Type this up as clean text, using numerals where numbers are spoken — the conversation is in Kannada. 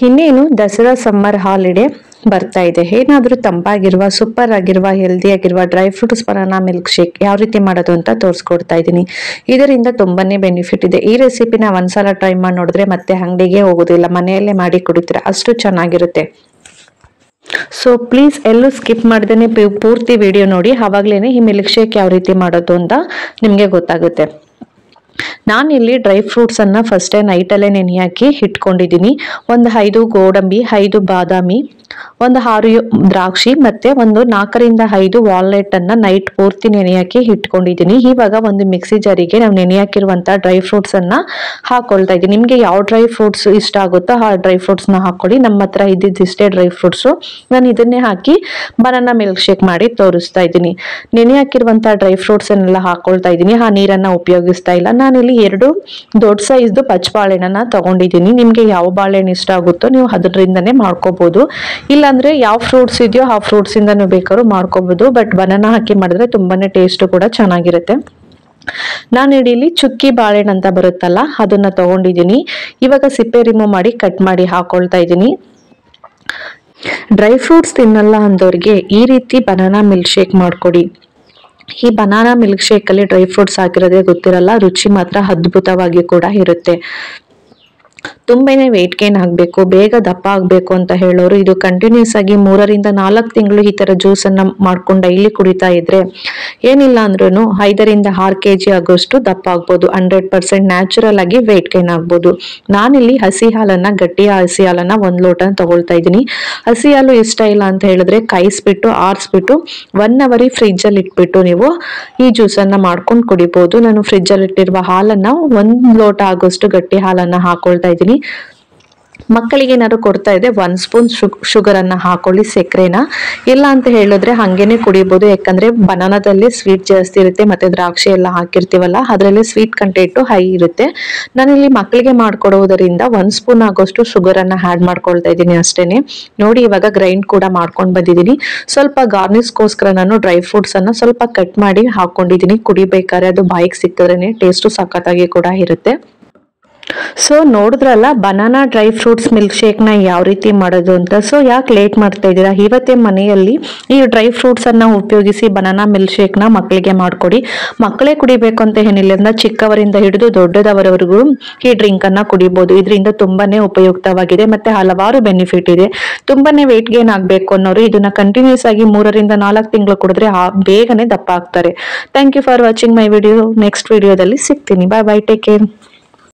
ಇನ್ನೇನು ದಸರಾ ಸಮ್ಮರ್ ಹಾಲಿಡೇ ಬರ್ತಾ ಇದೆ. ಏನಾದರೂ ತಂಪಾಗಿರುವ ಸೂಪರ್ ಆಗಿರುವ ಹೆಲ್ದಿ ಆಗಿರುವ dry fruits banana milk shake ಯಾವ ರೀತಿ ಮಾಡೋದು ಅಂತ ತೋರಿಸ್ಕೊಡ್ತಾ ಇದ್ದೀನಿ. ಇದರಿಂದ ತುಂಬಾನೇ ಬೆನಿಫಿಟ್ ಇದೆ. ಈ ರೆಸಿಪಿನ ಒಂದ್ಸಲ ಟ್ರೈ ಮಾಡಿ ನೋಡಿದ್ರೆ ಮತ್ತೆ ಅಂಗಡಿಗೆ ಹೋಗೋದಿಲ್ಲ, ಮನೆಯಲ್ಲೇ ಮಾಡಿ ಕುಡಿತೀರಾ, ಅಷ್ಟು ಚೆನ್ನಾಗಿರುತ್ತೆ. ಸೊ ಪ್ಲೀಸ್ ಎಲ್ಲೂ ಸ್ಕಿಪ್ ಮಾಡ್ದೇನೆ ಪೂರ್ತಿ ವಿಡಿಯೋ ನೋಡಿ, ಆವಾಗ್ಲೇನೆ ಈ ಮಿಲ್ಕ್ ಶೇಕ್ ಯಾವ ರೀತಿ ಮಾಡೋದು ಅಂತ ನಿಮ್ಗೆ ಗೊತ್ತಾಗುತ್ತೆ. ನಾನಿಲ್ಲಿ ಡ್ರೈ ಫ್ರೂಟ್ಸ್ ಅನ್ನ ಫಸ್ಟೇ ನೈಟಲ್ಲೇ ನೆನೆ ಹಾಕಿ ಇಟ್ಕೊಂಡಿದ್ದೀನಿ. ಒಂದು 5 ಗೋಡಂಬಿ, 5 ಬಾದಾಮಿ, ಒಂದು 6 ದ್ರಾಕ್ಷಿ ಮತ್ತೆ ಒಂದು 4 ರಿಂದ 5 ವಾಲ್ನಟ್ ಅನ್ನ ನೈಟ್ ಪೂರ್ತಿ ನೆನೆ ಹಾಕಿ ಇಟ್ಕೊಂಡಿದ್ದೀನಿ. ಇವಾಗ ಒಂದು ಮಿಕ್ಸಿ ಜಾರಿಗೆ ನಾವು ನೆನೆ ಹಾಕಿರುವಂತಹ ಡ್ರೈ ಫ್ರೂಟ್ಸ್ ಅನ್ನ ಹಾಕೊಳ್ತಾ ಇದ್ದೀನಿ. ನಿಮ್ಗೆ ಯಾವ ಡ್ರೈ ಫ್ರೂಟ್ಸ್ ಇಷ್ಟ ಆಗುತ್ತೋ ಆ ಡ್ರೈ ಫ್ರೂಟ್ಸ್ ನ ಹಾಕೊಳ್ಳಿ. ನಮ್ಮ ಹತ್ರ ಇದ್ದಿಷ್ಟೇ ಡ್ರೈ ಫ್ರೂಟ್ಸ್, ನಾನು ಇದನ್ನೇ ಹಾಕಿ ಬನಾನಾ ಮಿಲ್ಕ್ ಶೇಕ್ ಮಾಡಿ ತೋರಿಸ್ತಾ ಇದ್ದೀನಿ. ನೆನೆ ಹಾಕಿರುವಂತಹ ಡ್ರೈ ಫ್ರೂಟ್ಸ್ ಅನ್ನೆಲ್ಲ ಹಾಕೊಳ್ತಾ ಇದ್ದೀನಿ. ಆ ನೀರನ್ನ ಉಪಯೋಗಿಸ್ತಾ ಇಲ್ಲ. ನಾನಿಲ್ಲಿ 2 ದೊಡ್ಡ ಸೈಜ್ದು ಪಚ್ಚ ಬಾಳೆಹಣ್ಣನ್ನ ತಗೊಂಡಿದ್ದೀನಿ. ನಿಮ್ಗೆ ಯಾವ ಬಾಳೆಹಣ್ಣು ಇಷ್ಟ ಆಗುತ್ತೋ ನೀವು ಅದರಿಂದನೇ ಮಾಡ್ಕೋಬಹುದು. ಇಲ್ಲಾಂದ್ರೆ ಯಾವ ಫ್ರೂಟ್ಸ್ ಇದೆಯೋ ಆ ಫ್ರೂಟ್ಸ್ ಇಂದನೂ ಬೇಕಾದ್ರೂ ಮಾಡ್ಕೋಬಹುದು. ಬಟ್ ಬನಾನಾ ಹಾಕಿ ಮಾಡಿದ್ರೆ ತುಂಬಾನೇ ಟೇಸ್ಟ್ ಕೂಡ ಚೆನ್ನಾಗಿರುತ್ತೆ. ನಾನು ಇಲ್ಲಿ ಚುಕ್ಕಿ ಬಾಳೆಹಣ್ಣು ಅಂತ ಬರುತ್ತಲ್ಲ ಅದನ್ನ ತಗೊಂಡಿದ್ದೀನಿ. ಇವಾಗ ಸಿಪ್ಪೆ ರಿಮೂವ್ ಮಾಡಿ ಕಟ್ ಮಾಡಿ ಹಾಕೊಳ್ತಾ ಇದ್ದೀನಿ. ಡ್ರೈ ಫ್ರೂಟ್ಸ್ ತಿನ್ನಲ್ಲ ಅಂದವ್ರಿಗೆ ಈ ರೀತಿ ಬನಾನಾ ಮಿಲ್ಕ್ ಶೇಕ್ ಮಾಡ್ಕೊಡಿ. ಈ ಬನಾನಾ ಮಿಲ್ಕ್ ಶೇಕ್ ಅಲ್ಲಿ ಡ್ರೈ ಫ್ರೂಟ್ಸ್ ಹಾಕಿರೋದೇ ಗೊತ್ತಿರಲ್ಲ, ರುಚಿ ಮಾತ್ರ ಅದ್ಭುತವಾಗಿ ಕೂಡ ಇರುತ್ತೆ. ತುಂಬಾನೇ ವೆಯ್ಟ್ ಗೇನ್ ಆಗ್ಬೇಕು, ಬೇಗ ದಪ್ಪ ಆಗ್ಬೇಕು ಅಂತ ಹೇಳೋರು ಇದು ಕಂಟಿನ್ಯೂಸ್ ಆಗಿ 3 ರಿಂದ 4 ತಿಂಗಳು ಈ ತರ ಜ್ಯೂಸ್ ಅನ್ನ ಮಾಡ್ಕೊಂಡು ಡೈಲಿ ಕುಡಿತಾ ಇದ್ರೆ ಏನಿಲ್ಲ ಅಂದ್ರೂ 5 ರಿಂದ 6 kg ಆಗೋಷ್ಟು ದಪ್ಪ ಆಗ್ಬೋದು. 100% ನ್ಯಾಚುರಲ್ ಆಗಿ ವೆಯ್ಟ್ ಗೇನ್ ಆಗ್ಬೋದು. ನಾನಿಲ್ಲಿ ಹಸಿ ಹಾಲನ್ನ, ಗಟ್ಟಿಯ ಹಸಿ ಹಾಲನ್ನ 1 ಲೋಟ ತಗೊಳ್ತಾ ಇದ್ದೀನಿ. ಹಸಿ ಹಾಲು ಇಷ್ಟ ಇಲ್ಲ ಅಂತ ಹೇಳಿದ್ರೆ ಕಾಯಿಸ್ಬಿಟ್ಟು ಆರಿಸ್ಬಿಟ್ಟು 1 ಅವರ್ ಫ್ರಿಜ್ ಅಲ್ಲಿ ಇಟ್ಬಿಟ್ಟು ನೀವು ಈ ಜ್ಯೂಸ್ ಅನ್ನ ಮಾಡ್ಕೊಂಡು ಕುಡಿಬಹುದು. ನಾನು ಫ್ರಿಜ್ ಅಲ್ಲಿ ಇಟ್ಟಿರುವ ಹಾಲನ್ನ 1 ಲೋಟ ಆಗೋಷ್ಟು ಗಟ್ಟಿ ಹಾಲನ್ನ ಹಾಕೊಳ್ತಾ ಇದ್ದೀನಿ. ಮಕ್ಕಳಿಗೆ ಏನಾದ್ರು ಕೊಡ್ತಾ ಇದ್ರೆ 1 ಸ್ಪೂನ್ ಶುಗರ್ ಅನ್ನ ಹಾಕೊಳ್ಳಿ, ಸಕ್ಕರೆನ. ಇಲ್ಲ ಅಂತ ಹೇಳಿದ್ರೆ ಹಂಗೇನೆ ಕುಡಿಬಹುದು. ಯಾಕಂದ್ರೆ ಬನಾನಾದಲ್ಲಿ ಸ್ವೀಟ್ ಜಾಸ್ತಿ ಇರುತ್ತೆ, ಮತ್ತೆ ದ್ರಾಕ್ಷಿ ಎಲ್ಲ ಹಾಕಿರ್ತೀವಲ್ಲ ಅದರಲ್ಲಿ ಸ್ವೀಟ್ ಕಂಟೆಂಟ್ ಹೈ ಇರುತ್ತೆ. ನಾನಿಲ್ಲಿ ಮಕ್ಕಳಿಗೆ ಮಾಡ್ಕೊಡೋದ್ರಿಂದ 1 ಸ್ಪೂನ್ ಆಗೋಷ್ಟು ಶುಗರ್ ಅನ್ನ ಆಡ್ ಮಾಡ್ಕೊಳ್ತಾ ಇದ್ದೀನಿ ಅಷ್ಟೇನೆ. ನೋಡಿ ಇವಾಗ ಗ್ರೈಂಡ್ ಕೂಡ ಮಾಡ್ಕೊಂಡು ಬಂದಿದ್ದೀನಿ. ಸ್ವಲ್ಪ ಗಾರ್ನಿಷ್ಗೋಸ್ಕರ ನಾನು ಡ್ರೈ ಫ್ರೂಟ್ಸ್ ಅನ್ನ ಸ್ವಲ್ಪ ಕಟ್ ಮಾಡಿ ಹಾಕೊಂಡಿದ್ದೀನಿ. ಕುಡಿಬೇಕಾದ್ರೆ ಅದು ಬಾಯಿಗೆ ಸಿಕ್ಕಿದ್ರೇನೆ ಟೇಸ್ಟ್ ಸಖತ್ತಾಗಿ ಕೂಡ ಇರುತ್ತೆ. ಸೊ ನೋಡಿದ್ರಲ್ಲ banana dry fruits milk shake ನ ಯಾವ ರೀತಿ ಮಾಡೋದು ಅಂತ. ಸೊ ಯಾಕೆ ಲೇಟ್ ಮಾಡ್ತಾ ಇದ್ದೀರಾ, ಇವತ್ತೇ ಮನೆಯಲ್ಲಿ ಈ ಡ್ರೈ ಫ್ರೂಟ್ಸ್ ಅನ್ನ ಉಪಯೋಗಿಸಿ ಬನಾನಾ ಮಿಲ್ಕ್ ಶೇಕ್ ನ ಮಕ್ಕಳಿಗೆ ಮಾಡ್ಕೊಡಿ. ಮಕ್ಕಳೇ ಕುಡಿಬೇಕು ಅಂತ ಏನಿಲ್ಲ, ಚಿಕ್ಕವರಿಂದ ಹಿಡಿದು ದೊಡ್ಡದವರವರೆಗೂ ಈ ಡ್ರಿಂಕ್ ಅನ್ನ ಕುಡಿಬಹುದು. ಇದರಿಂದ ತುಂಬಾನೇ ಉಪಯುಕ್ತವಾಗಿದೆ, ಮತ್ತೆ ಹಲವಾರು ಬೆನಿಫಿಟ್ ಇದೆ. ತುಂಬಾನೇ ವೆಯ್ಟ್ ಗೇನ್ ಆಗ್ಬೇಕು ಅನ್ನೋರು ಇದನ್ನ ಕಂಟಿನ್ಯೂಸ್ ಆಗಿ 3 ರಿಂದ 4 ತಿಂಗಳು ಕುಡಿದ್ರೆ ಬೇಗನೆ ದಪ್ಪ ಆಗ್ತಾರೆ. Thank you for watching my video. Next ವಿಡಿಯೋದಲ್ಲಿ ಸಿಗ್ತೀನಿ. Bye bye, take care.